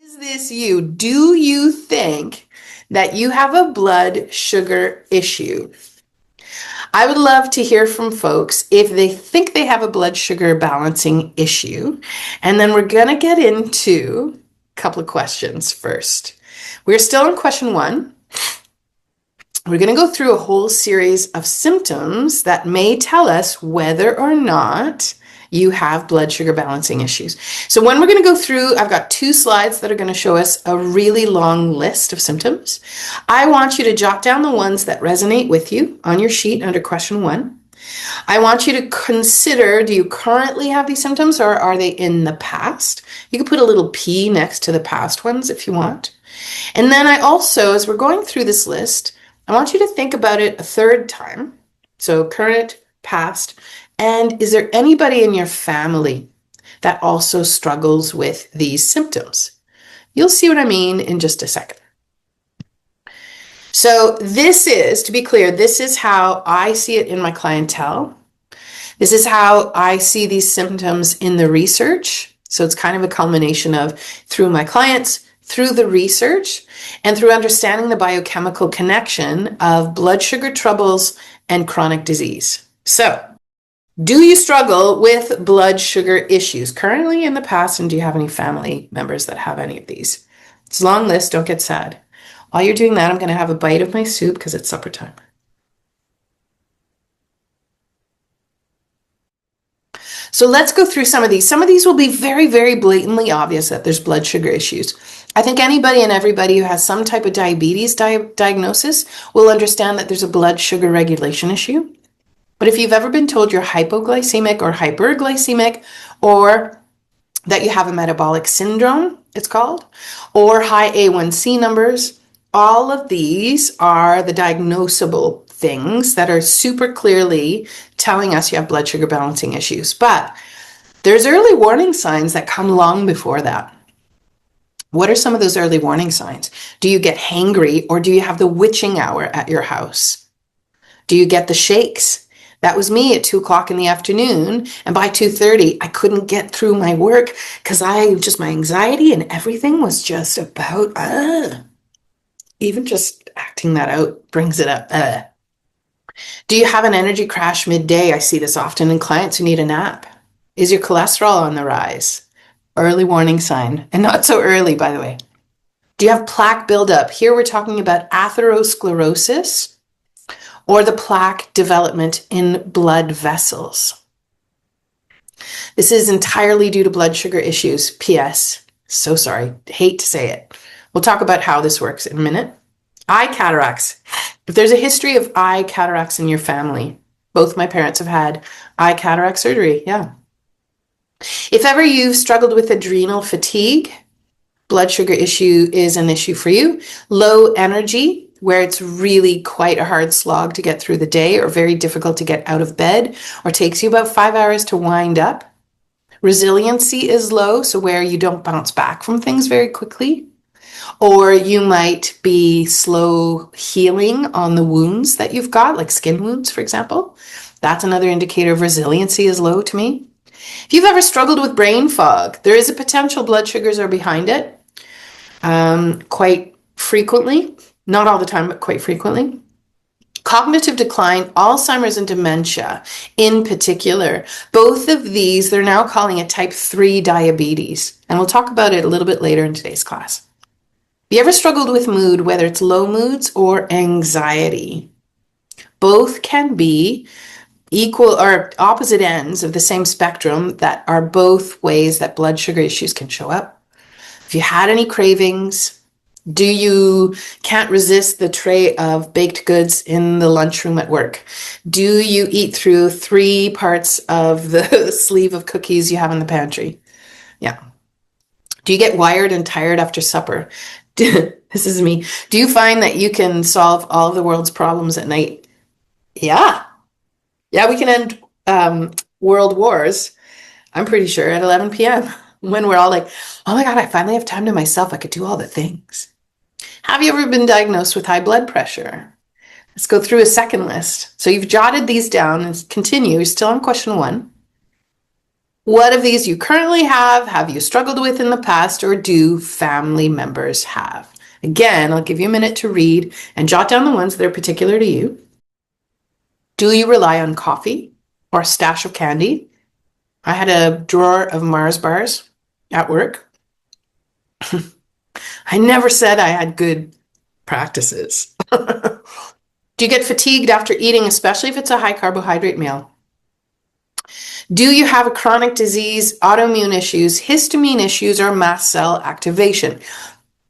Is this you? Do you think that you have a blood sugar issue? I would love to hear from folks if they think they have a blood sugar balancing issue. And then we're going to get into a couple of questions first. We're still on question one. We're going to go through a whole series of symptoms that may tell us whether or not you have blood sugar balancing issues. So when we're going to go through, I've got 2 slides that are going to show us a really long list of symptoms. I want you to jot down the ones that resonate with you on your sheet under question 1. I want you to consider, do you currently have these symptoms or are they in the past? You can put a little P next to the past ones if you want. And then I also, as we're going through this list, I want you to think about it a third time. So current, past, and is there anybody in your family that also struggles with these symptoms? You'll see what I mean in just a second. So this is, to be clear, this is how I see it in my clientele. This is how I see these symptoms in the research. So it's kind of a culmination of through my clients, through the research, and through understanding the biochemical connection of blood sugar troubles and chronic disease. So, do you struggle with blood sugar issues currently, in the past, and do you have any family members that have any of these? It's a long list, don't get sad. While you're doing that, I'm going to have a bite of my soup because it's supper time. So let's go through some of these. Some of these will be very, very blatantly obvious that there's blood sugar issues. I think anybody and everybody who has some type of diabetes diagnosis will understand that there's a blood sugar regulation issue. But if you've ever been told you're hypoglycemic or hyperglycemic, or that you have a metabolic syndrome, it's called, or high A1C numbers, all of these are the diagnosable things that are super clearly telling us you have blood sugar balancing issues. But there's early warning signs that come long before that. What are some of those early warning signs? Do you get hangry, or do you have the witching hour at your house? Do you get the shakes? That was me at 2 o'clock in the afternoon, and by 2:30, I couldn't get through my work because my anxiety and everything was just about, even just acting that out brings it up. Do you have an energy crash midday? I see this often in clients who need a nap. Is your cholesterol on the rise? Early warning sign, and not so early, by the way. Do you have plaque buildup? Here we're talking about atherosclerosis, or the plaque development in blood vessels. This is entirely due to blood sugar issues. P.S. So sorry, hate to say it. We'll talk about how this works in a minute. Eye cataracts. If there's a history of eye cataracts in your family, both my parents have had eye cataract surgery, yeah. If ever you've struggled with adrenal fatigue, blood sugar issue is an issue for you. Low energy, where it's really quite a hard slog to get through the day, or very difficult to get out of bed, or takes you about 5 hours to wind up. Resiliency is low, so where you don't bounce back from things very quickly. Or you might be slow healing on the wounds that you've got, like skin wounds, for example. That's another indicator of resiliency is low to me. If you've ever struggled with brain fog, there is a potential blood sugars are behind it quite frequently. Not all the time, but quite frequently. Cognitive decline, Alzheimer's and dementia in particular, both of these, they're now calling it type 3 diabetes. And we'll talk about it a little bit later in today's class. Have you ever struggled with mood, whether it's low moods or anxiety? Both can be equal or opposite ends of the same spectrum that are both ways that blood sugar issues can show up. If you had any cravings, do you can't resist the tray of baked goods in the lunchroom at work? Do you eat through 3 parts of the sleeve of cookies you have in the pantry? Yeah. Do you get wired and tired after supper? This is me. Do you find that you can solve all of the world's problems at night? Yeah. Yeah, we can end world wars, I'm pretty sure, at 11 p.m. when we're all like, oh my God, I finally have time to myself. I could do all the things. Have you ever been diagnosed with high blood pressure? Let's go through a second list. So you've jotted these down and continue. You're still on question 1. What of these you currently have you struggled with in the past, or do family members have? Again, I'll give you a minute to read and jot down the ones that are particular to you. Do you rely on coffee or a stash of candy? I had a drawer of Mars bars at work. I never said I had good practices. Do you get fatigued after eating, especially if it's a high carbohydrate meal? Do you have a chronic disease, autoimmune issues, histamine issues, or mast cell activation?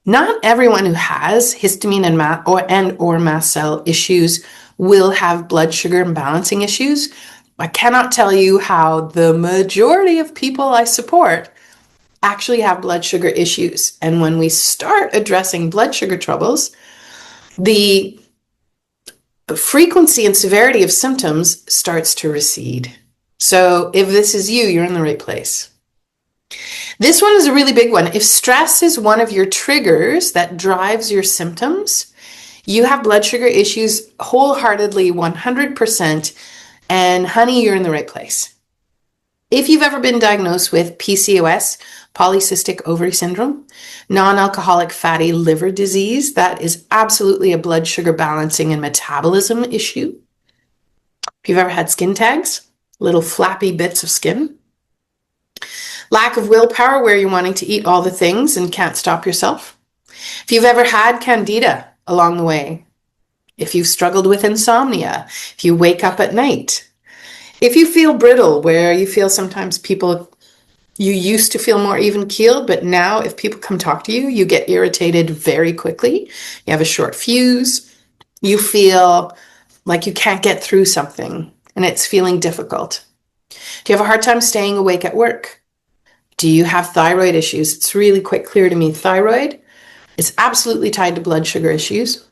Not everyone who has histamine and or mast cell issues will have blood sugar and balancing issues. I cannot tell you how the majority of people I support actually have blood sugar issues. And when we start addressing blood sugar troubles, the frequency and severity of symptoms starts to recede. So if this is you, you're in the right place. This one is a really big one. If stress is one of your triggers that drives your symptoms, you have blood sugar issues wholeheartedly, 100%, and honey, you're in the right place. If you've ever been diagnosed with PCOS, polycystic ovary syndrome, non-alcoholic fatty liver disease, that is absolutely a blood sugar balancing and metabolism issue. If you've ever had skin tags, little flappy bits of skin. Lack of willpower where you're wanting to eat all the things and can't stop yourself. If you've ever had candida along the way. If you've struggled with insomnia. If you wake up at night. If you feel brittle where you feel sometimes you used to feel more even-keeled, but now if people come talk to you, you get irritated very quickly. You have a short fuse. You feel like you can't get through something and it's feeling difficult. Do you have a hard time staying awake at work? Do you have thyroid issues? It's really quite clear to me. Thyroid is absolutely tied to blood sugar issues.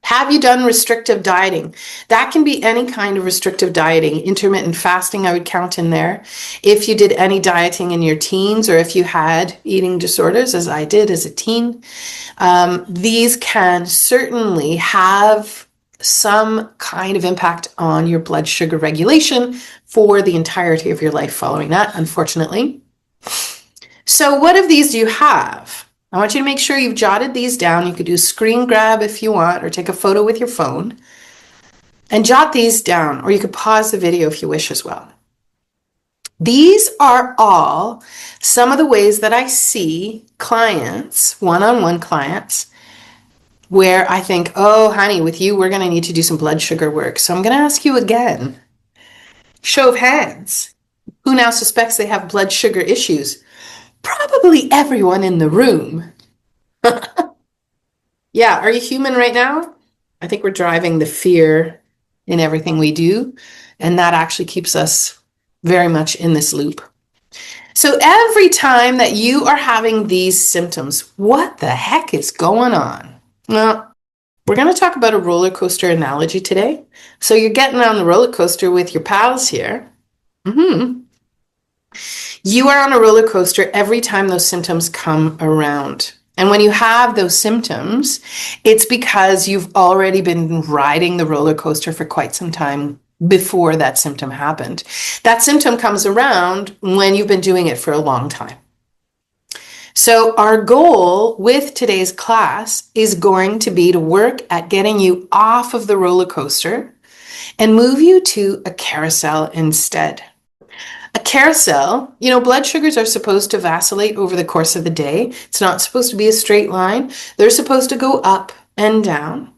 Have you done restrictive dieting? That can be any kind of restrictive dieting. Intermittent fasting, I would count in there. If you did any dieting in your teens, or if you had eating disorders, as I did as a teen, these can certainly have some kind of impact on your blood sugar regulation for the entirety of your life following that, unfortunately. So what of these do you have? I want you to make sure you've jotted these down. You could do a screen grab if you want, or take a photo with your phone and jot these down, or you could pause the video if you wish as well. These are all some of the ways that I see clients, one-on-one clients, where I think, oh, honey, with you, we're going to need to do some blood sugar work. So I'm going to ask you again, show of hands, who now suspects they have blood sugar issues? Probably everyone in the room. Yeah, are you human right now? I think we're driving the fear in everything we do, and that actually keeps us very much in this loop. So every time that you are having these symptoms, what the heck is going on? Well, we're going to talk about a roller coaster analogy today. So you're getting on the roller coaster with your pals here. You are on a roller coaster every time those symptoms come around. And when you have those symptoms, it's because you've already been riding the roller coaster for quite some time before that symptom happened. That symptom comes around when you've been doing it for a long time. So our goal with today's class is going to be to work at getting you off of the roller coaster and move you to a carousel instead. A carousel, blood sugars are supposed to vacillate over the course of the day. It's not supposed to be a straight line. They're supposed to go up and down.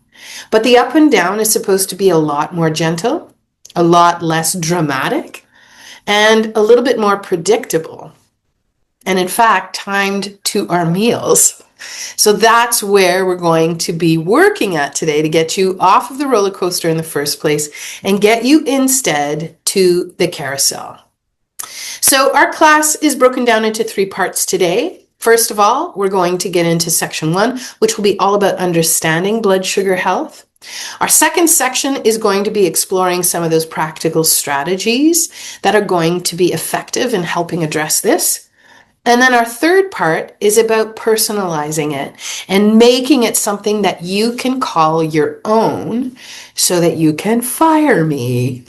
But the up and down is supposed to be a lot more gentle, a lot less dramatic, and a little bit more predictable. And in fact, timed to our meals. So that's where we're going to be working at today to get you off of the roller coaster in the first place and get you instead to the carousel. So our class is broken down into 3 parts today. First of all, we're going to get into section 1, which will be all about understanding blood sugar health. Our second section is going to be exploring some of those practical strategies that are going to be effective in helping address this. And then our third part is about personalizing it and making it something that you can call your own so that you can fire me